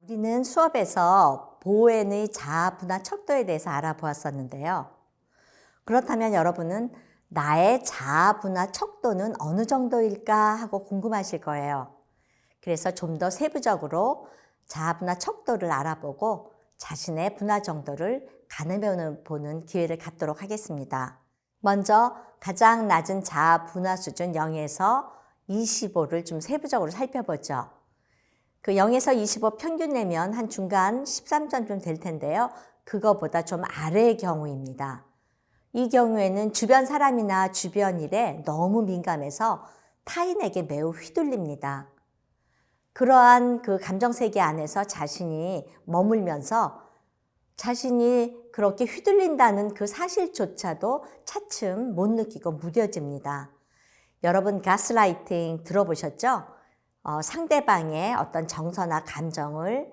우리는 수업에서 보웬의 자아, 분화, 척도에 대해서 알아보았었는데요. 그렇다면 여러분은 나의 자아, 분화, 척도는 어느 정도일까 하고 궁금하실 거예요. 그래서 좀 더 세부적으로 자아, 분화, 척도를 알아보고 자신의 분화 정도를 가늠해 보는 기회를 갖도록 하겠습니다. 먼저 가장 낮은 자아, 분화 수준 0에서 25를 좀 세부적으로 살펴보죠. 그 0에서 25 평균 내면 한 중간 13점쯤 될 텐데요. 그거보다 좀 아래의 경우입니다. 이 경우에는 주변 사람이나 주변 일에 너무 민감해서 타인에게 매우 휘둘립니다. 그러한 그 감정 세계 안에서 자신이 머물면서 자신이 그렇게 휘둘린다는 그 사실조차도 차츰 못 느끼고 무뎌집니다. 여러분 가스라이팅 들어보셨죠? 상대방의 어떤 정서나 감정을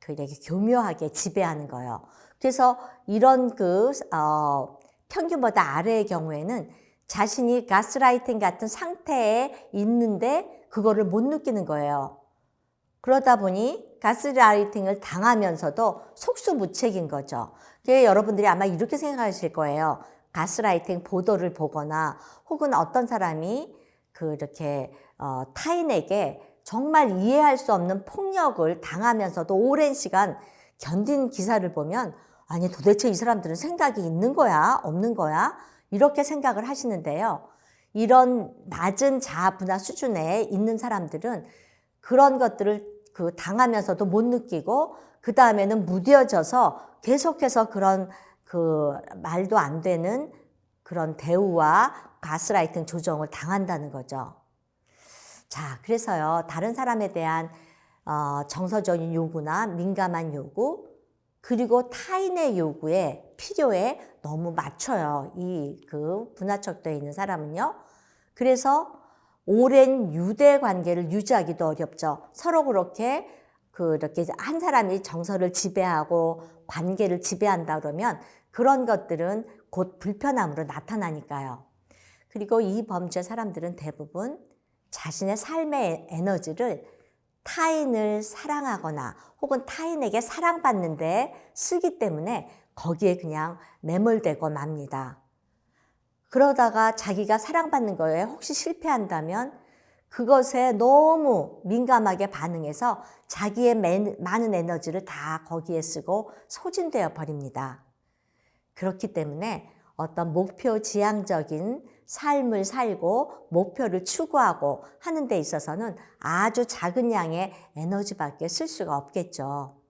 이렇게 교묘하게 지배하는 거예요. 그래서 이런 평균보다 아래의 경우에는 자신이 가스라이팅 같은 상태에 있는데 그거를 못 느끼는 거예요. 그러다 보니 가스라이팅을 당하면서도 속수무책인 거죠. 여러분들이 아마 이렇게 생각하실 거예요. 가스라이팅 보도를 보거나 혹은 어떤 사람이 이렇게 타인에게 정말 이해할 수 없는 폭력을 당하면서도 오랜 시간 견딘 기사를 보면 아니 도대체 이 사람들은 생각이 있는 거야? 없는 거야? 이렇게 생각을 하시는데요. 이런 낮은 자아 분화 수준에 있는 사람들은 그런 것들을 당하면서도 못 느끼고 그 다음에는 무뎌져서 계속해서 그런 말도 안 되는 그런 대우와 가스라이팅 조정을 당한다는 거죠. 자, 그래서요, 다른 사람에 대한 정서적인 요구나 민감한 요구, 그리고 타인의 요구에, 필요에 너무 맞춰요. 분화척도에 있는 사람은요. 그래서 오랜 유대 관계를 유지하기도 어렵죠. 서로 그렇게 한 사람이 정서를 지배하고 관계를 지배한다 그러면 그런 것들은 곧 불편함으로 나타나니까요. 그리고 이 범죄 사람들은 대부분 자신의 삶의 에너지를 타인을 사랑하거나 혹은 타인에게 사랑받는 데 쓰기 때문에 거기에 그냥 매몰되고 맙니다. 그러다가 자기가 사랑받는 거에 혹시 실패한다면 그것에 너무 민감하게 반응해서 자기의 많은 에너지를 다 거기에 쓰고 소진되어 버립니다. 그렇기 때문에 어떤 목표 지향적인 삶을 살고 목표를 추구하고 하는 데 있어서는 아주 작은 양의 에너지밖에 쓸 수가 없겠죠.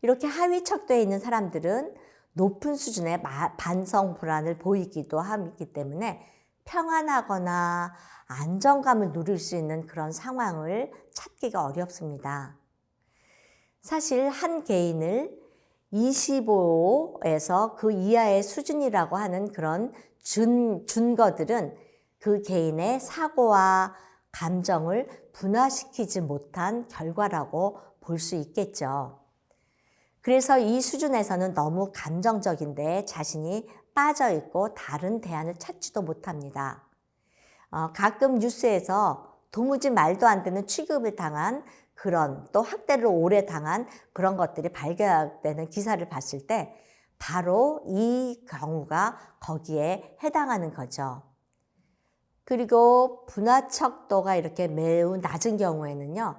이렇게 하위 척도에 있는 사람들은 높은 수준의 반성 불안을 보이기도 하기 때문에 평안하거나 안정감을 누릴 수 있는 그런 상황을 찾기가 어렵습니다. 사실 한 개인을 25에서 그 이하의 수준이라고 하는 그런 준거들은 그 개인의 사고와 감정을 분화시키지 못한 결과라고 볼 수 있겠죠. 그래서 이 수준에서는 너무 감정적인데 자신이 빠져있고 다른 대안을 찾지도 못합니다. 가끔 뉴스에서 도무지 말도 안 되는 취급을 당한 또 학대를 오래 당한 그런 것들이 발견되는 기사를 봤을 때 바로 이 경우가 거기에 해당하는 거죠. 그리고 분화척도가 이렇게 매우 낮은 경우에는요.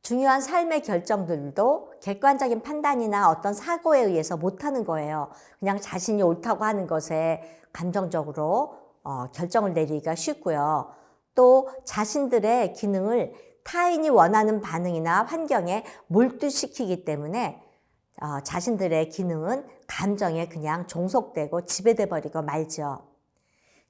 중요한 삶의 결정들도 객관적인 판단이나 어떤 사고에 의해서 못하는 거예요. 그냥 자신이 옳다고 하는 것에 감정적으로 결정을 내리기가 쉽고요. 또 자신들의 기능을 타인이 원하는 반응이나 환경에 몰두시키기 때문에 자신들의 기능은 감정에 그냥 종속되고 지배돼 버리고 말죠.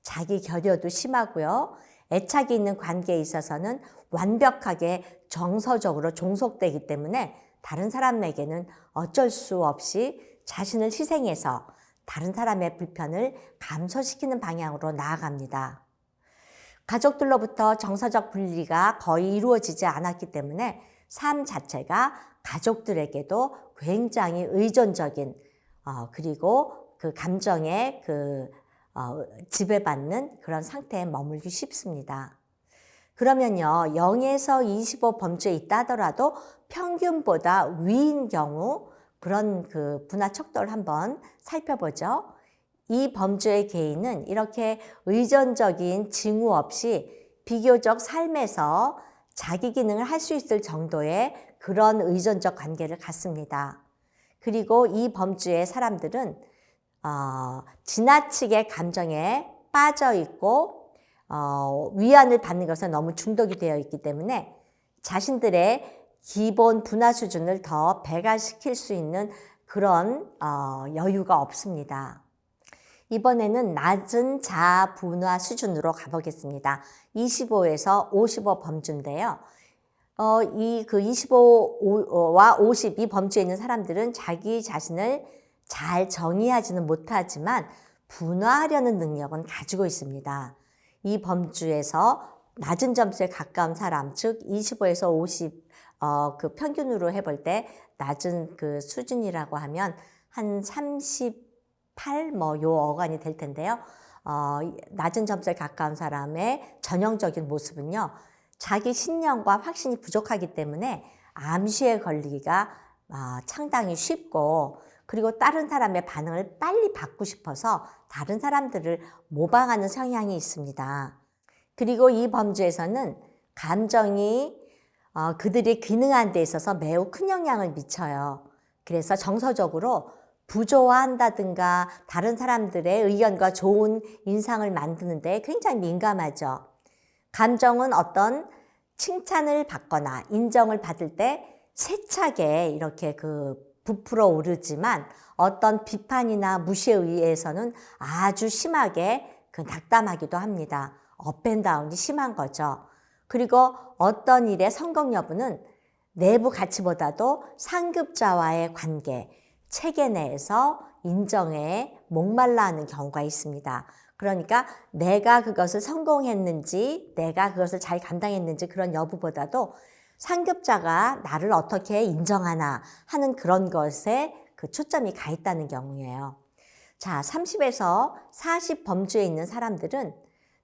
자기 결여도 심하고요. 애착이 있는 관계에 있어서는 완벽하게 정서적으로 종속되기 때문에 다른 사람에게는 어쩔 수 없이 자신을 희생해서 다른 사람의 불편을 감소시키는 방향으로 나아갑니다. 가족들로부터 정서적 분리가 거의 이루어지지 않았기 때문에 삶 자체가 가족들에게도 굉장히 의존적인 그리고 그 감정에 지배받는 그런 상태에 머물기 쉽습니다. 그러면요, 0에서 25 범주에 있다 하더라도 평균보다 위인 경우 그런 그 분화 척도를 한번 살펴보죠. 이 범주의 개인은 이렇게 의존적인 징후 없이 비교적 삶에서 자기 기능을 할 수 있을 정도의 그런 의존적 관계를 갖습니다. 그리고 이 범주의 사람들은 지나치게 감정에 빠져 있고 위안을 받는 것에 너무 중독이 되어 있기 때문에 자신들의 기본 분화 수준을 더 배가시킬 수 있는 그런 여유가 없습니다. 이번에는 낮은 자아 분화 수준으로 가보겠습니다. 25에서 55 범주인데요. 이 25와 50 이 범주에 있는 사람들은 자기 자신을 잘 정의하지는 못하지만 분화하려는 능력은 가지고 있습니다. 이 범주에서 낮은 점수에 가까운 사람, 즉 25에서 50 그 평균으로 해볼 때 낮은 그 수준이라고 하면 한 38 요 어간이 될 텐데요. 낮은 점수에 가까운 사람의 전형적인 모습은요. 자기 신념과 확신이 부족하기 때문에 암시에 걸리기가 상당히 쉽고, 그리고 다른 사람의 반응을 빨리 받고 싶어서 다른 사람들을 모방하는 성향이 있습니다. 그리고 이 범주에서는 감정이 그들이 기능하는 데 있어서 매우 큰 영향을 미쳐요. 그래서 정서적으로 부조화한다든가 다른 사람들의 의견과 좋은 인상을 만드는 데 굉장히 민감하죠. 감정은 어떤 칭찬을 받거나 인정을 받을 때 세차게 이렇게 부풀어 오르지만 어떤 비판이나 무시에 의해서는 아주 심하게 낙담하기도 합니다. 업앤다운이 심한 거죠. 그리고 어떤 일의 성공 여부는 내부 가치보다도 상급자와의 관계, 체계 내에서 인정에 목말라 하는 경우가 있습니다. 그러니까 내가 그것을 성공했는지, 내가 그것을 잘 감당했는지 그런 여부보다도 상급자가 나를 어떻게 인정하나 하는 그런 것에 그 초점이 가 있다는 경우예요. 자, 30에서 40 범주에 있는 사람들은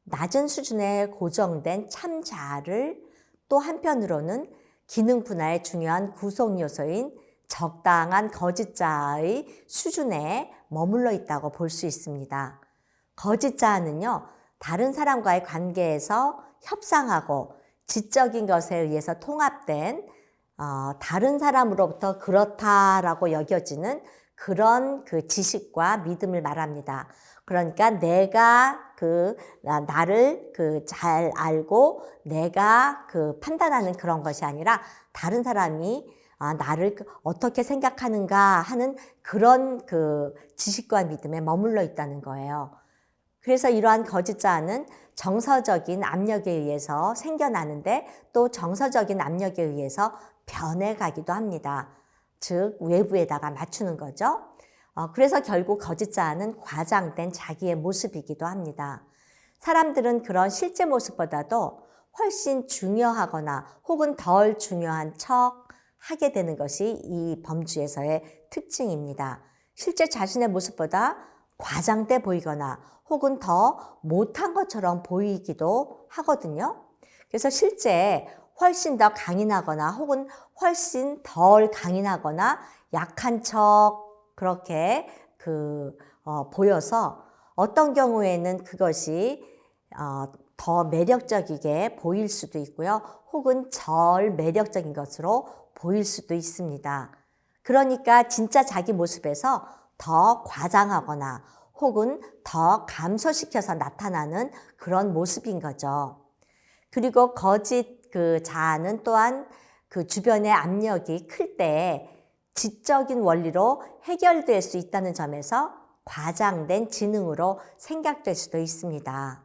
낮은 수준에 고정된 참 자아를, 또 한편으로는 기능 분화의 중요한 구성 요소인 적당한 거짓 자아의 수준에 머물러 있다고 볼 수 있습니다. 거짓 자아는요, 다른 사람과의 관계에서 협상하고 지적인 것에 의해서 통합된 다른 사람으로부터 그렇다라고 여겨지는 그런 그 지식과 믿음을 말합니다. 그러니까 내가 나를 잘 알고 내가 판단하는 그런 것이 아니라 다른 사람이 나를 어떻게 생각하는가 하는 그런 지식과 믿음에 머물러 있다는 거예요. 그래서 이러한 거짓 자아는 정서적인 압력에 의해서 생겨나는데 또 정서적인 압력에 의해서 변해가기도 합니다. 즉 외부에다가 맞추는 거죠. 그래서 결국 거짓 자아는 과장된 자기의 모습이기도 합니다. 사람들은 그런 실제 모습보다도 훨씬 중요하거나 혹은 덜 중요한 척 하게 되는 것이 이 범주에서의 특징입니다. 실제 자신의 모습보다 과장돼 보이거나 혹은 더 못한 것처럼 보이기도 하거든요. 그래서 실제 훨씬 더 강인하거나 혹은 훨씬 덜 강인하거나 약한 척 그렇게 보여서 어떤 경우에는 그것이 더 매력적이게 보일 수도 있고요. 혹은 덜 매력적인 것으로 보일 수도 있습니다. 그러니까 진짜 자기 모습에서 더 과장하거나 혹은 더 감소시켜서 나타나는 그런 모습인 거죠. 그리고 거짓 자아는 또한 주변의 압력이 클 때 지적인 원리로 해결될 수 있다는 점에서 과장된 지능으로 생각될 수도 있습니다.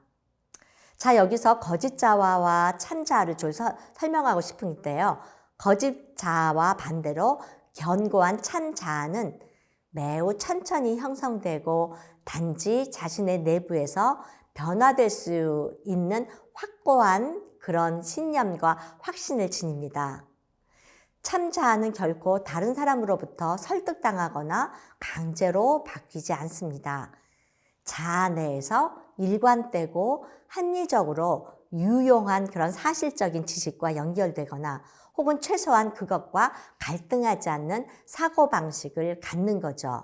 자, 여기서 거짓 자아와 참 자아를 좀 설명하고 싶은데요. 거짓 자아와 반대로 견고한 참 자아는 매우 천천히 형성되고 단지 자신의 내부에서 변화될 수 있는 확고한 그런 신념과 확신을 지닙니다. 참 자아는 결코 다른 사람으로부터 설득당하거나 강제로 바뀌지 않습니다. 자아 내에서 일관되고 합리적으로 유용한 그런 사실적인 지식과 연결되거나 혹은 최소한 그것과 갈등하지 않는 사고방식을 갖는 거죠.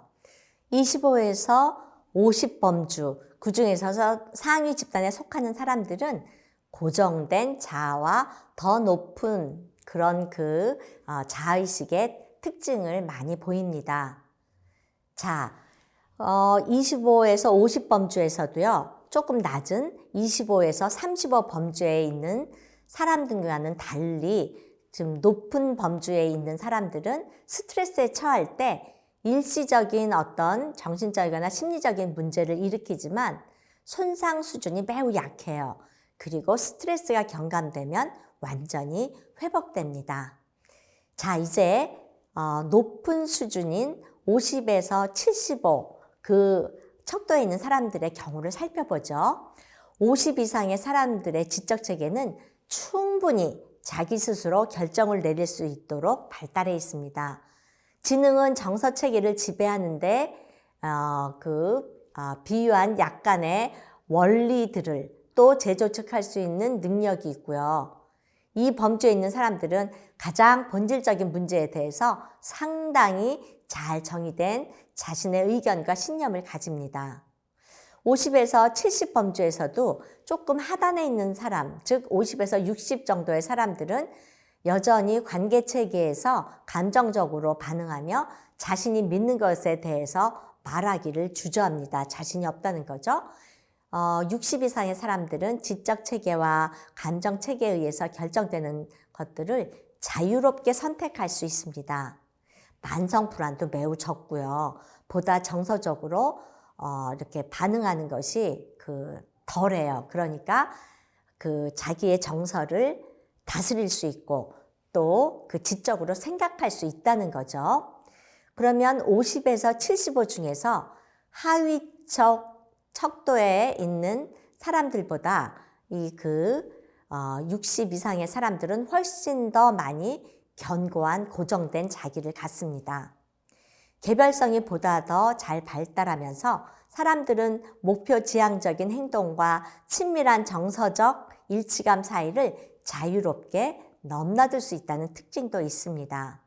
25에서 50 범주, 그 중에서 상위 집단에 속하는 사람들은 고정된 자아와 더 높은 그런 자의식의 특징을 많이 보입니다. 자, 25에서 50 범주에서도요, 조금 낮은 25에서 35 범주에 있는 사람들과는 달리 좀 높은 범주에 있는 사람들은 스트레스에 처할 때 일시적인 어떤 정신적이거나 심리적인 문제를 일으키지만 손상 수준이 매우 약해요. 그리고 스트레스가 경감되면 완전히 회복됩니다. 자, 이제 높은 수준인 50에서 75 그 척도에 있는 사람들의 경우를 살펴보죠. 50 이상의 사람들의 지적체계는 충분히 자기 스스로 결정을 내릴 수 있도록 발달해 있습니다. 지능은 정서체계를 지배하는데 비유한 약간의 원리들을 또 재조축할 수 있는 능력이 있고요. 이 범주에 있는 사람들은 가장 본질적인 문제에 대해서 상당히 잘 정의된 자신의 의견과 신념을 가집니다. 50에서 70 범주에서도 조금 하단에 있는 사람, 즉 50에서 60 정도의 사람들은 여전히 관계체계에서 감정적으로 반응하며 자신이 믿는 것에 대해서 말하기를 주저합니다. 자신이 없다는 거죠. 60 이상의 사람들은 지적체계와 감정체계에 의해서 결정되는 것들을 자유롭게 선택할 수 있습니다. 만성불안도 매우 적고요. 보다 정서적으로 이렇게 반응하는 것이 덜해요. 그러니까 자기의 정서를 다스릴 수 있고 또 지적으로 생각할 수 있다는 거죠. 그러면 50에서 75 중에서 하위적 척도에 있는 사람들보다 60 이상의 사람들은 훨씬 더 많이 견고한 고정된 자기를 갖습니다. 개별성이 보다 더 잘 발달하면서 사람들은 목표 지향적인 행동과 친밀한 정서적 일치감 사이를 자유롭게 넘나들 수 있다는 특징도 있습니다.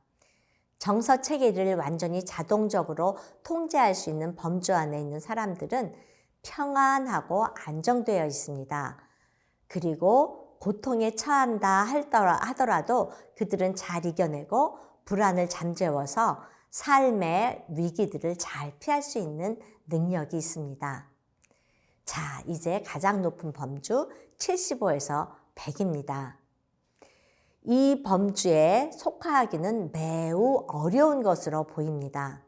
정서 체계를 완전히 자동적으로 통제할 수 있는 범주 안에 있는 사람들은 평안하고 안정되어 있습니다. 그리고 고통에 처한다 하더라도 그들은 잘 이겨내고 불안을 잠재워서 삶의 위기들을 잘 피할 수 있는 능력이 있습니다. 자, 이제 가장 높은 범주 75에서 100입니다. 이 범주에 속하기는 매우 어려운 것으로 보입니다.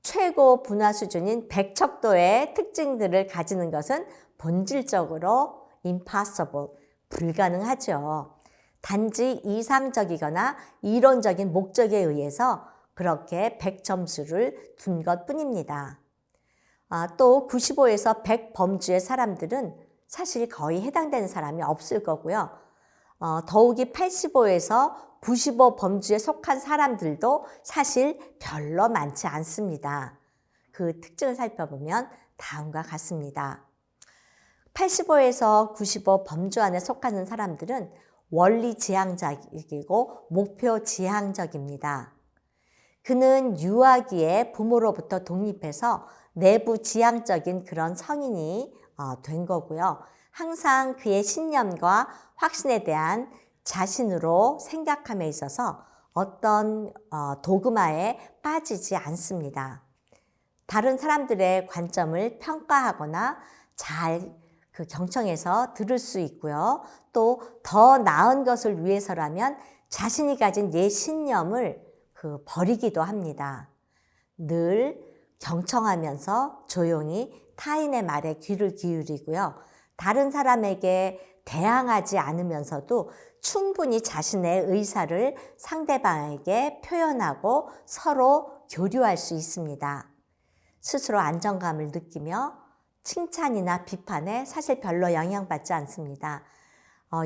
최고 분화 수준인 100척도의 특징들을 가지는 것은 본질적으로 impossible, 불가능하죠. 단지 이상적이거나 이론적인 목적에 의해서 그렇게 100점수를 둔 것뿐입니다. 또 95에서 100 범주의 사람들은 사실 거의 해당되는 사람이 없을 거고요. 더욱이 85에서 95 범주에 속한 사람들도 사실 별로 많지 않습니다. 그 특징을 살펴보면 다음과 같습니다. 85에서 95 범주 안에 속하는 사람들은 원리 지향적이고 목표 지향적입니다. 그는 유아기에 부모로부터 독립해서 내부 지향적인 그런 성인이 된 거고요. 항상 그의 신념과 확신에 대한 자신으로 생각함에 있어서 어떤 도그마에 빠지지 않습니다. 다른 사람들의 관점을 평가하거나 잘 경청해서 들을 수 있고요. 또 더 나은 것을 위해서라면 자신이 가진 옛 신념을 버리기도 합니다. 늘 경청하면서 조용히 타인의 말에 귀를 기울이고요. 다른 사람에게 대항하지 않으면서도 충분히 자신의 의사를 상대방에게 표현하고 서로 교류할 수 있습니다. 스스로 안정감을 느끼며 칭찬이나 비판에 사실 별로 영향받지 않습니다.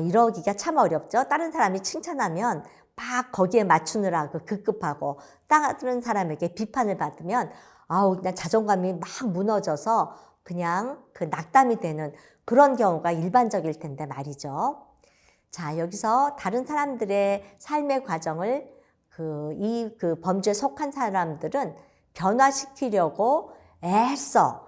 이러기가 참 어렵죠. 다른 사람이 칭찬하면 막 거기에 맞추느라고 급급하고 다른 사람에게 비판을 받으면 그냥 자존감이 막 무너져서 그냥 낙담이 되는 그런 경우가 일반적일 텐데 말이죠. 자, 여기서 다른 사람들의 삶의 과정을 그 범죄에 속한 사람들은 변화시키려고 애써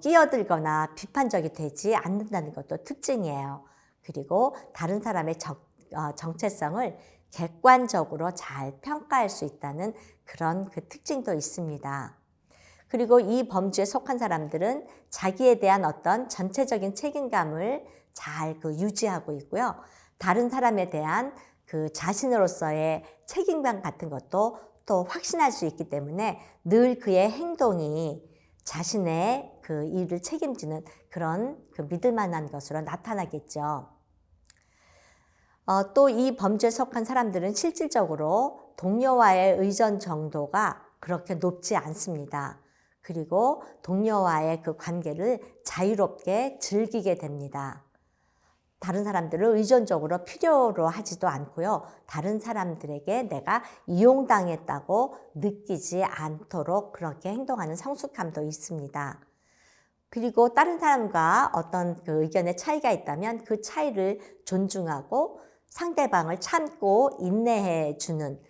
끼어들거나 비판적이 되지 않는다는 것도 특징이에요. 그리고 다른 사람의 정체성을 객관적으로 잘 평가할 수 있다는 그런 그 특징도 있습니다. 그리고 이 범죄에 속한 사람들은 자기에 대한 어떤 전체적인 책임감을 잘 유지하고 있고요. 다른 사람에 대한 그 자신으로서의 책임감 같은 것도 또 확신할 수 있기 때문에 늘 그의 행동이 자신의 그 일을 책임지는 그런 그 믿을 만한 것으로 나타나겠죠. 또 이 범죄에 속한 사람들은 실질적으로 동료와의 의존 정도가 그렇게 높지 않습니다. 그리고 동료와의 그 관계를 자유롭게 즐기게 됩니다. 다른 사람들을 의존적으로 필요로 하지도 않고요. 다른 사람들에게 내가 이용당했다고 느끼지 않도록 그렇게 행동하는 성숙함도 있습니다. 그리고 다른 사람과 어떤 그 의견의 차이가 있다면 그 차이를 존중하고 상대방을 참고 인내해 주는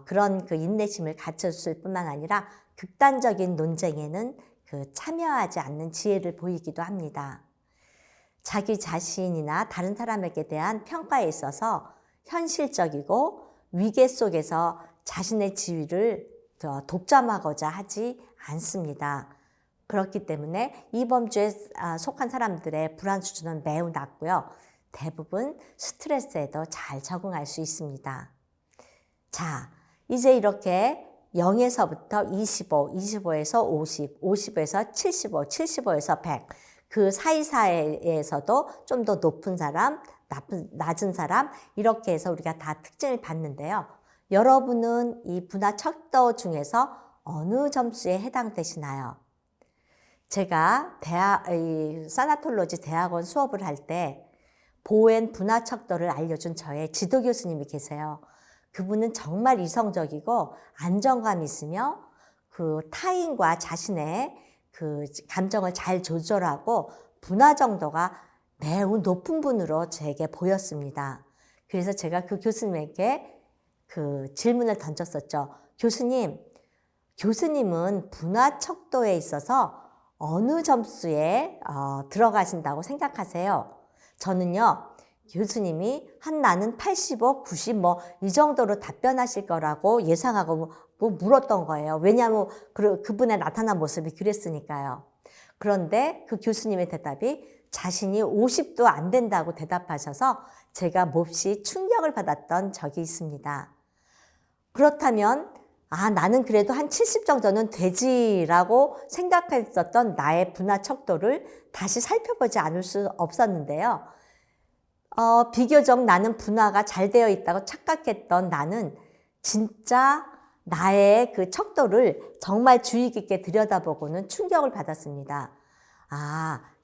그런 그 인내심을 갖췄을 뿐만 아니라 극단적인 논쟁에는 참여하지 않는 지혜를 보이기도 합니다. 자기 자신이나 다른 사람에게 대한 평가에 있어서 현실적이고 위계 속에서 자신의 지위를 독점하고자 하지 않습니다. 그렇기 때문에 이 범죄에 속한 사람들의 불안 수준은 매우 낮고요. 대부분 스트레스에도 잘 적응할 수 있습니다. 자, 이제 이렇게 0에서부터 25, 25에서 50, 50에서 75, 75에서 100 그 사이사이에서도 좀 더 높은 사람, 낮은 사람 이렇게 해서 우리가 다 특징을 봤는데요. 여러분은 이 분화 척도 중에서 어느 점수에 해당되시나요? 제가 사나톨로지 대학원 수업을 할 때 보엔 분화 척도를 알려준 저의 지도 교수님이 계세요. 그분은 정말 이성적이고 안정감 있으며 그 타인과 자신의 그 감정을 잘 조절하고 분화 정도가 매우 높은 분으로 제게 보였습니다. 그래서 제가 그 교수님에게 그 질문을 던졌었죠. 교수님은 분화 척도에 있어서 어느 점수에 들어가신다고 생각하세요? 저는요, 교수님이 나는 85, 90 이 정도로 답변하실 거라고 예상하고 물었던 거예요. 왜냐하면 그분의 나타난 모습이 그랬으니까요. 그런데 그 교수님의 대답이 자신이 50도 안 된다고 대답하셔서 제가 몹시 충격을 받았던 적이 있습니다. 그렇다면 나는 그래도 한 70 정도는 되지라고 생각했었던 나의 분화 척도를 다시 살펴보지 않을 수 없었는데요. 비교적 나는 분화가 잘 되어 있다고 착각했던 나는 진짜 나의 그 척도를 정말 주의 깊게 들여다보고는 충격을 받았습니다.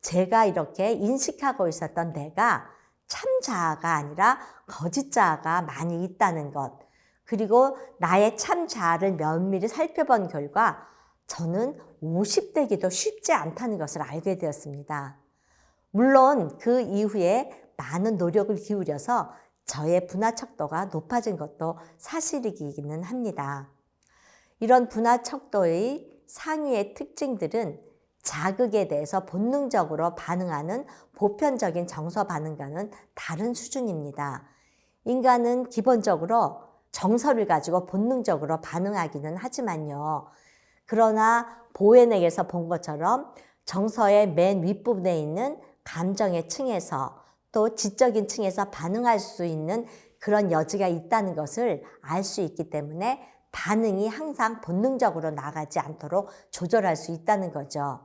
제가 이렇게 인식하고 있었던 내가 참 자아가 아니라 거짓 자아가 많이 있다는 것. 그리고 나의 참 자아를 면밀히 살펴본 결과 저는 50대기도 쉽지 않다는 것을 알게 되었습니다. 물론 그 이후에 많은 노력을 기울여서 저의 분화 척도가 높아진 것도 사실이기는 합니다. 이런 분화 척도의 상위의 특징들은 자극에 대해서 본능적으로 반응하는 보편적인 정서 반응과는 다른 수준입니다. 인간은 기본적으로 정서를 가지고 본능적으로 반응하기는 하지만요. 그러나 보헤넥에서 본 것처럼 정서의 맨 윗부분에 있는 감정의 층에서 또 지적인 층에서 반응할 수 있는 그런 여지가 있다는 것을 알 수 있기 때문에 반응이 항상 본능적으로 나가지 않도록 조절할 수 있다는 거죠.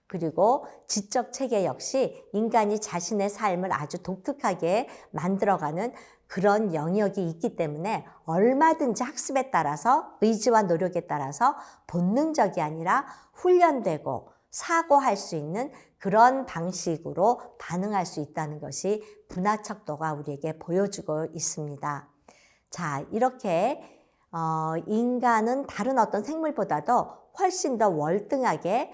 그리고 지적 체계 역시 인간이 자신의 삶을 아주 독특하게 만들어가는 그런 영역이 있기 때문에 얼마든지 학습에 따라서 의지와 노력에 따라서 본능적이 아니라 훈련되고 사고할 수 있는 그런 방식으로 반응할 수 있다는 것이 분화 척도가 우리에게 보여주고 있습니다. 자, 이렇게 인간은 다른 어떤 생물보다도 훨씬 더 월등하게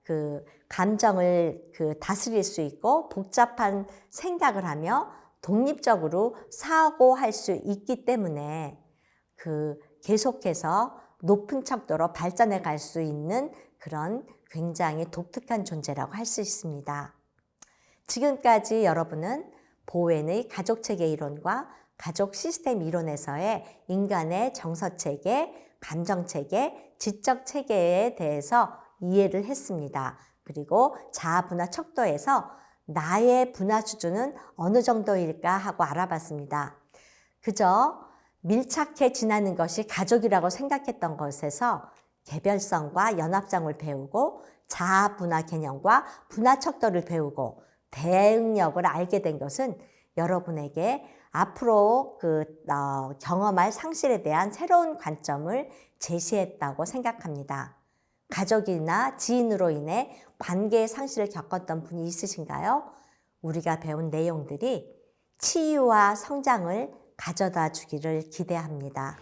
그 감정을 다스릴 수 있고 복잡한 생각을 하며 독립적으로 사고할 수 있기 때문에 계속해서 높은 척도로 발전해 갈 수 있는 그런 굉장히 독특한 존재라고 할 수 있습니다. 지금까지 여러분은 보웬의 가족체계 이론과 가족 시스템 이론에서의 인간의 정서체계, 감정체계, 지적체계에 대해서 이해를 했습니다. 그리고 자아 분화 척도에서 나의 분화 수준은 어느 정도일까 하고 알아봤습니다. 그저 밀착해 지나는 것이 가족이라고 생각했던 것에서 개별성과 연합성을 배우고 자아 분화 개념과 분화 척도를 배우고 대응력을 알게 된 것은 여러분에게 앞으로 경험할 상실에 대한 새로운 관점을 제시했다고 생각합니다. 가족이나 지인으로 인해 관계의 상실을 겪었던 분이 있으신가요? 우리가 배운 내용들이 치유와 성장을 가져다 주기를 기대합니다.